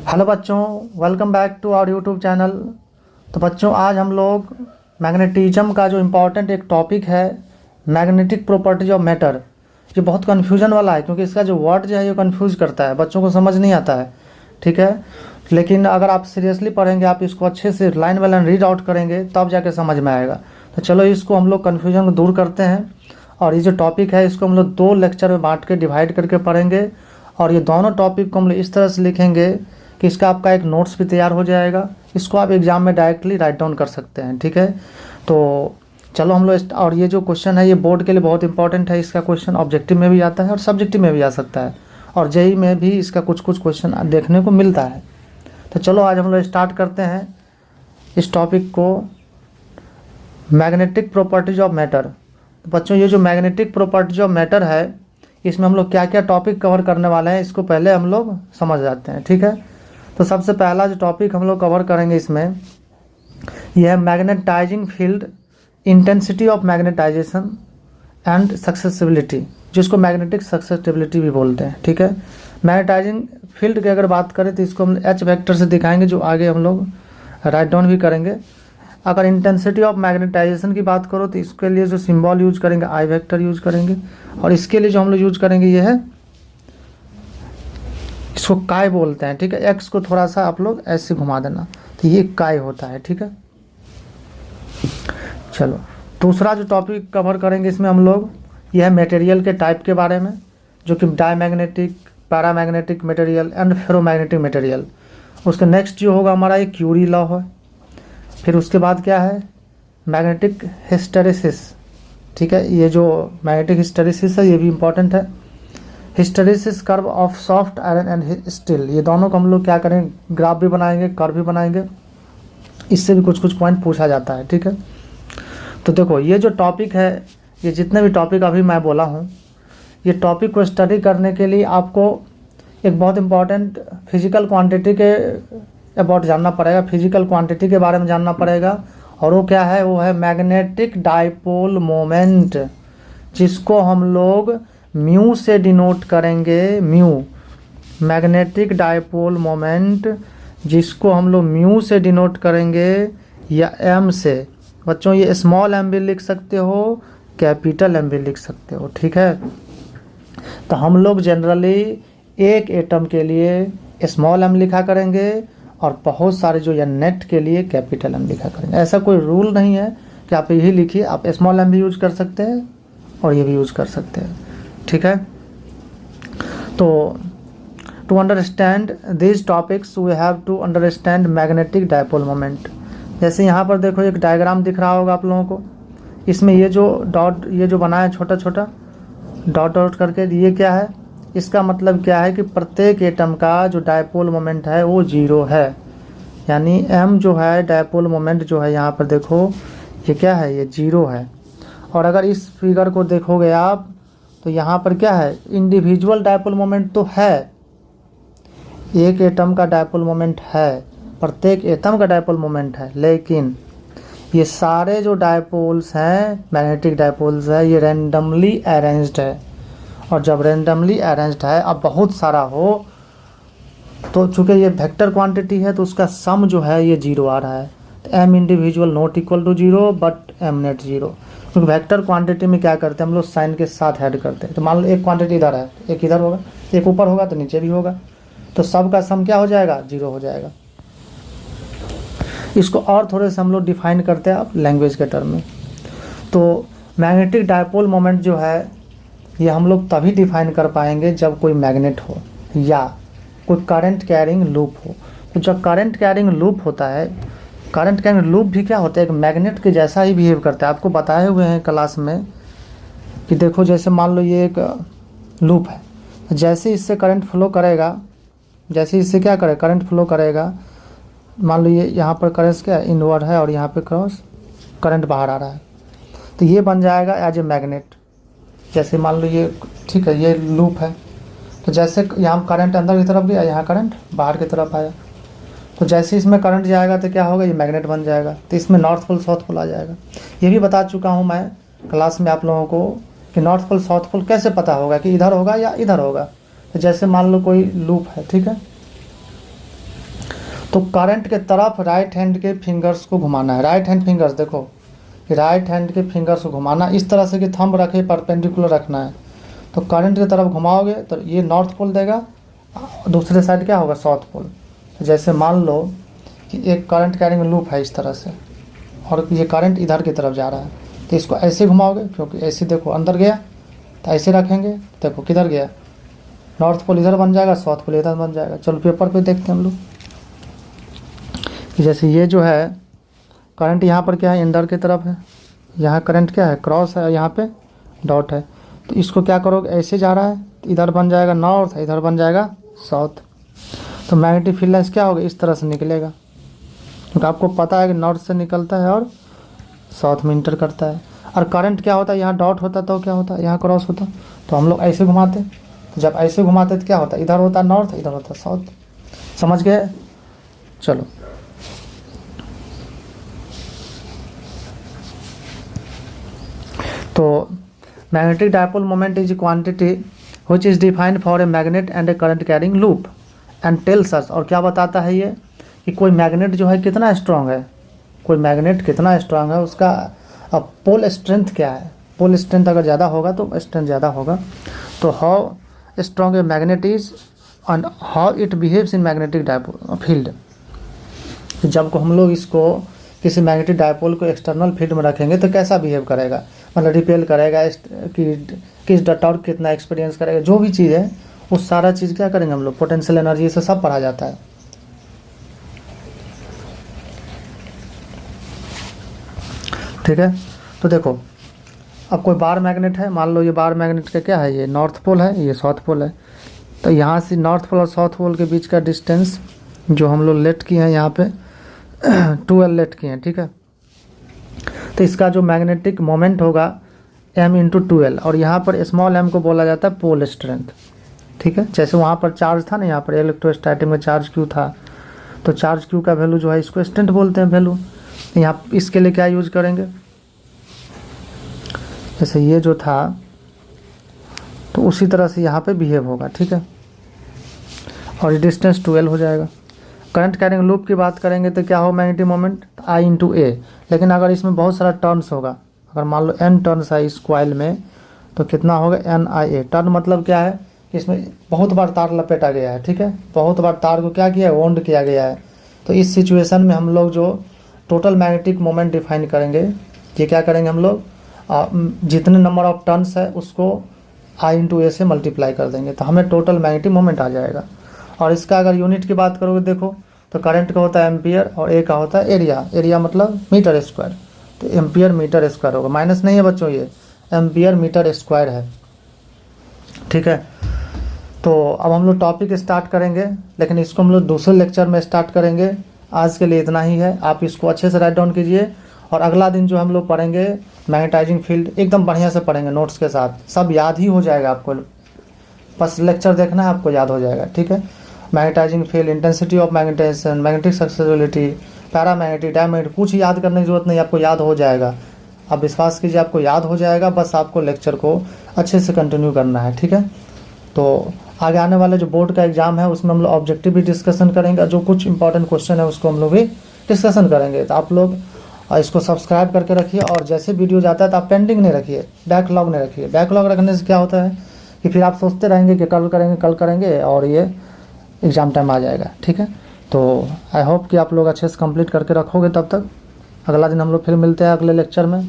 Hello बच्चों, welcome back to our YouTube channel. तो बच्चों, आज हम लोग मैग्नेटिज्म का जो इम्पोर्टेंट एक टॉपिक है, मैग्नेटिक प्रॉपर्टीज ऑफ मैटर। ये बहुत कन्फ्यूजन वाला है क्योंकि इसका जो वर्ड जो है ये कन्फ्यूज करता है, बच्चों को समझ नहीं आता है। ठीक है, लेकिन अगर आप सीरियसली पढ़ेंगे, आप इसको अच्छे से line by line read out करेंगे तब जाके समझ में आएगा। तो चलो इसको हम लोग कन्फ्यूजन को दूर करते हैं, और ये जो टॉपिक है इसको हम लोग 2 लेक्चर में बांट के डिवाइड करके पढ़ेंगे। और ये दोनों टॉपिक को हम लोग इस तरह से लिखेंगे कि इसका आपका एक नोट्स भी तैयार हो जाएगा। इसको आप एग्जाम में डायरेक्टली राइट डाउन कर सकते हैं। ठीक है, तो चलो हम लोग और ये जो क्वेश्चन है ये बोर्ड के लिए बहुत इंपॉर्टेंट है। इसका क्वेश्चन ऑब्जेक्टिव में भी आता है और सब्जेक्टिव में भी आ सकता है, और जेई में भी इसका कुछ कुछ क्वेश्चन देखने को मिलता है। तो चलो आज हम लोग स्टार्ट करते हैं इस टॉपिक को, मैग्नेटिक प्रॉपर्टीज ऑफ मैटर। तो बच्चों, ये जो मैग्नेटिक प्रॉपर्टीज ऑफ मैटर है इसमें हम लोग क्या क्या टॉपिक कवर करने वाले हैं इसको पहले हम लोग समझ जाते हैं। ठीक है, तो सबसे पहला जो टॉपिक हम लोग कवर करेंगे इसमें यह है magnetising field, intensity of magnetisation and susceptibility, जिसको मैग्नेटिक सक्सेसिबिलिटी भी बोलते हैं। ठीक है, मैग्नेटाइजिंग फील्ड की अगर बात करें तो इसको हम एच वेक्टर से दिखाएंगे, जो आगे हम लोग राइट डाउन भी करेंगे। अगर इंटेंसिटी ऑफ मैग्नेटाइजेशन की बात करो तो इसके लिए जो सिंबल यूज करेंगे आई वेक्टर यूज करेंगे, और इसके लिए जो हम लोग यूज करेंगे ये है, इसको काय बोलते हैं। ठीक है, एक्स को थोड़ा सा आप लोग ऐसे घुमा देना तो ये काय होता है। ठीक है, चलो दूसरा जो टॉपिक कवर करेंगे इसमें हम लोग यह है मटेरियल के टाइप के बारे में, जो कि diamagnetic, paramagnetic material and ferromagnetic material. उसके नेक्स्ट जो होगा हमारा ये क्यूरी लॉ है। फिर उसके बाद क्या है, मैग्नेटिक हिस्टेरेसिस। ठीक है, ये जो मैग्नेटिक हिस्टेरेसिस है ये भी इंपॉर्टेंट है। Hysteresis curve of soft iron and steel, ये दोनों को हम लोग क्या करेंगे, ग्राफ भी बनाएंगे, कर्व भी बनाएंगे, इससे भी कुछ कुछ पॉइंट पूछा जाता है। ठीक है, तो देखो ये जो टॉपिक है, ये जितने भी टॉपिक अभी मैं बोला हूँ, ये टॉपिक को स्टडी करने के लिए आपको एक बहुत इंपॉर्टेंट फिजिकल क्वांटिटी के अबाउट जानना पड़ेगा, फिजिकल क्वांटिटी के बारे में जानना पड़ेगा। और वो क्या है, वो है मैग्नेटिक डाइपोल मोमेंट, जिसको हम लोग म्यू से डिनोट करेंगे। म्यू, मैग्नेटिक डाइपोल मोमेंट, जिसको हम लोग म्यू से डिनोट करेंगे या एम से। बच्चों, ये स्मॉल एम भी लिख सकते हो, कैपिटल एम भी लिख सकते हो। ठीक है, तो हम लोग जनरली एक एटम के लिए स्मॉल एम लिखा करेंगे और बहुत सारे जो या नेट के लिए कैपिटल एम लिखा करेंगे। ऐसा कोई रूल नहीं है कि आप यही लिखिए, आप स्मॉल एम भी यूज कर सकते हैं और ये भी यूज कर सकते हैं। ठीक है, तो to understand this topics we have to understand magnetic dipole moment. जैसे यहाँ पर देखो एक डायग्राम दिख रहा होगा आप लोगों को, इसमें ये जो डॉट, ये जो बना है छोटा छोटा डॉट डॉट करके, ये क्या है, इसका मतलब क्या है कि प्रत्येक एटम का जो डाइपोल मोमेंट है वो 0 है। यानी m जो है डाइपोल मोमेंट जो है, यहाँ पर देखो ये क्या है, ये 0 है। और अगर इस फिगर को देखोगे आप तो यहाँ पर क्या है, इंडिविजुअल डाइपोल मोमेंट तो है, एक एटम का डाइपोल मोमेंट है, प्रत्येक एटम का डाइपोल मोमेंट है, लेकिन ये सारे जो डाइपोल्स हैं, मैग्नेटिक डाइपोल्स है, ये रैंडमली अरेंज्ड है। और जब रैंडमली अरेंज्ड है, अब बहुत सारा हो, तो चूंकि ये वेक्टर क्वांटिटी है तो उसका सम जो है ये 0 आ रहा है। तो m individual not equal to 0 but m net 0, क्योंकि वेक्टर क्वांटिटी में क्या करते हैं हम लोग, साइन के साथ ऐड करते हैं। तो मान लो एक क्वांटिटी इधर है, एक इधर होगा, एक ऊपर होगा तो नीचे भी होगा, तो सब का सम क्या हो जाएगा, 0 हो जाएगा। इसको और थोड़े से हम लोग डिफाइन करते हैं आप लैंग्वेज के टर्म में। तो मैग्नेटिक डाइपोल मोमेंट जो है ये हम लोग तभी डिफाइन कर पाएंगे जब कोई मैग्नेट हो या कोई करंट कैरिंग लूप हो। तो जब करंट कैरिंग लूप होता है, करंट कैरिंग लूप भी क्या होता है, एक मैग्नेट के जैसा ही बिहेव करता है। आपको बताए हुए हैं क्लास में कि देखो जैसे मान लो ये एक लूप है, जैसे इससे करंट फ्लो करेगा, जैसे इससे क्या करे, करंट फ्लो करेगा, मान लो ये यहाँ पर करंट क्या इनवर्ड है और यहाँ पे क्रॉस करंट बाहर आ रहा है, तो ये बन जाएगा एज ए मैग्नेट। जैसे मान लो ये, ठीक है, ये लूप है, तो जैसे यहाँ करंट अंदर की तरफ गया, यहाँ करंट बाहर की तरफ आया, तो जैसे इसमें करंट जाएगा तो क्या होगा, ये मैग्नेट बन जाएगा। तो इसमें नॉर्थ पोल साउथ पोल आ जाएगा। ये भी बता चुका हूँ मैं क्लास में आप लोगों को कि नॉर्थ पोल साउथ पोल कैसे पता होगा कि इधर होगा या इधर होगा। तो जैसे मान लो कोई लूप है, ठीक है, तो करंट के तरफ राइट हैंड के फिंगर्स को घुमाना है। राइट हैंड फिंगर्स देखो, राइट हैंड के फिंगर्स को घुमाना इस तरह से कि थंब रखे परपेंडिकुलर रखना है। तो करंट की तरफ घुमाओगे तो ये नॉर्थ पोल देगा, दूसरे साइड क्या होगा साउथ पोल। जैसे मान लो कि एक करंट कैरिंग लूप है इस तरह से, और ये करंट इधर की तरफ जा रहा है, तो इसको ऐसे घुमाओगे, क्योंकि ऐसे देखो अंदर गया, तो ऐसे रखेंगे, देखो किधर गया, नॉर्थ पोल इधर बन जाएगा, साउथ पोल इधर बन जाएगा। चलो पेपर पे देखते हैं हम लोग। जैसे ये जो है करंट यहाँ पर क्या है, इंडर की तरफ है, यहाँ करंट क्या है क्रॉस है, यहाँ पे डॉट है। तो इसको क्या करोगे, ऐसे जा रहा है तो इधर बन जाएगा नॉर्थ, इधर बन जाएगा साउथ। तो मैग्नेटिक फील्ड लाइन्स क्या होगा, इस तरह से निकलेगा, क्योंकि आपको पता है कि नॉर्थ से निकलता है और साउथ में इंटर करता है। और करंट क्या होता है, यहाँ डॉट होता तो क्या होता है, यहाँ क्रॉस होता, तो हम लोग ऐसे घुमाते। तो जब ऐसे घुमाते तो क्या होता है, इधर होता है नॉर्थ, इधर होता है साउथ। समझ गए। चलो तो magnetic dipole moment is quantity which is defined for a magnet and A current carrying loop and tells us, और क्या बताता है ये कि कोई मैग्नेट जो है कितना स्ट्रांग है, कोई मैग्नेट कितना स्ट्रांग है, उसका अब पोल स्ट्रेंथ क्या है। पोल स्ट्रेंथ अगर ज़्यादा होगा तो स्ट्रेंथ ज़्यादा होगा। तो how strong a magnet is and how it behaves in magnetic dipole field. जब को हम लोग इसको किसी मैग्नेटिक डायपोल को एक्सटर्नल फील्ड में रखेंगे तो कैसा बिहेव करेगा, मतलब रिपेल करेगा कि किस टॉर्क कितना एक्सपीरियंस करेगा, जो भी चीज़ है वो सारा चीज़ क्या करेंगे हम लोग, पोटेंशियल एनर्जी से सब पढ़ा जाता है। ठीक है। तो देखो अब कोई बार मैग्नेट है, मान लो ये बार मैग्नेट का क्या है, ये नॉर्थ पोल है, ये साउथ पोल है। तो यहाँ से नॉर्थ पोल और साउथ पोल के बीच का डिस्टेंस जो हम लोग लेट किए हैं यहाँ पे 12 लेट किए हैं। ठीक है। तो इसका जो मैग्नेटिक मोमेंट होगा m×12, और यहाँ पर स्मॉल m को बोला जाता है पोल स्ट्रेंथ। ठीक है। जैसे वहाँ पर चार्ज था ना, यहाँ पर इलेक्ट्रोस्टैटिक में चार्ज क्यू था, तो चार्ज क्यू का वैल्यू जो है इसको स्ट्रेंथ बोलते हैं वैल्यू। यहाँ इसके लिए क्या यूज करेंगे, जैसे ये जो था तो उसी तरह से यहाँ पे बिहेव होगा। ठीक है। और ये डिस्टेंस 12 हो जाएगा। करंट कैरिंग लूप की बात करेंगे तो क्या हो मैग्नेटिक मोमेंट I×A, लेकिन अगर इसमें बहुत सारा टर्न्स होगा, अगर मान लो n टर्न्स है इस कॉइल में, तो कितना होगा NIA। टर्न मतलब क्या है कि इसमें बहुत बार तार लपेटा गया है। ठीक है। बहुत बार तार को क्या किया है, वाउंड किया गया है। तो इस सिचुएशन में हम लोग जो टोटल मैग्नेटिक मोमेंट डिफाइन करेंगे, ये क्या करेंगे हम लोग, जितने नंबर ऑफ टर्न्स है उसको I×A से मल्टीप्लाई कर देंगे, तो हमें टोटल मैग्नेटिक मोमेंट आ जाएगा। और इसका अगर यूनिट की बात करोगे देखो, तो करंट का होता है एम्पियर और ए का होता है एरिया। एरिया मतलब मीटर स्क्वायर, तो एम्पियर मीटर स्क्वायर होगा, माइनस नहीं है बच्चों, ये एम्पियर मीटर स्क्वायर है। ठीक है। तो अब हम लोग टॉपिक स्टार्ट करेंगे, लेकिन इसको हम लोग दूसरे लेक्चर में स्टार्ट करेंगे। आज के लिए इतना ही है, आप इसको अच्छे से राइट डाउन कीजिए। और अगला दिन जो हम लोग पढ़ेंगे मैग्नेटाइजिंग फील्ड, एकदम बढ़िया से पढ़ेंगे नोट्स के साथ, सब याद ही हो जाएगा आपको, बस लेक्चर देखना है आपको याद हो जाएगा। ठीक है। Magnetising field, intensity of magnetisation, magnetic susceptibility, paramagnetic, diamagnetic, कुछ याद करने की जरूरत नहीं, आपको याद हो जाएगा। आप विश्वास कीजिए आपको याद हो जाएगा, बस आपको लेक्चर को अच्छे से कंटिन्यू करना है। ठीक है। तो आगे आने वाले जो बोर्ड का एग्जाम है उसमें हम लोग ऑब्जेक्टिव भी डिस्कशन करेंगे, जो कुछ इंपॉर्टेंट क्वेश्चन है उसको हम लोग भी डिस्कशन करेंगे। तो आप लोग इसको सब्सक्राइब करके रखिए, और जैसे वीडियो जाता है तो आप पेंडिंग नहीं रखिए, बैकलॉग नहीं रखिए। बैकलॉग रखने से क्या होता है कि फिर आप सोचते रहेंगे कि कल करेंगे और ये एग्ज़ाम टाइम आ जाएगा। ठीक है। तो आई होप कि आप लोग अच्छे से कंप्लीट करके रखोगे। तब तक अगला दिन हम लोग फिर मिलते हैं अगले लेक्चर में।